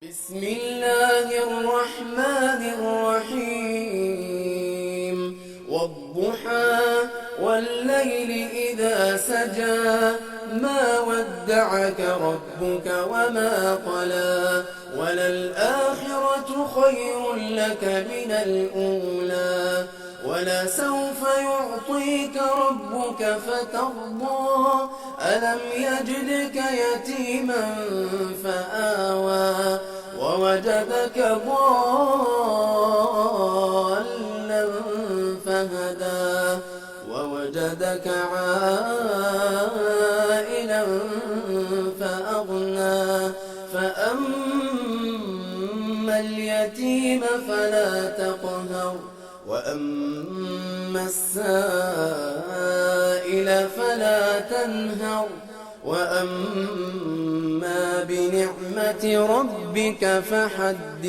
بسم الله الرحمن الرحيم والضحى والليل إذا سجى ما ودعك ربك وما قلى وللآخرة خير لك من الأولى ولسوف يعطيك ربك فترضى ألم يجدك يتيما فآوى ووجدك ضالا فهدى ووجدك عائلا فأغنى فأما اليتيم فلا تقهر وأما السائل فلا تنهر وأما بنعمة ربك فحدث.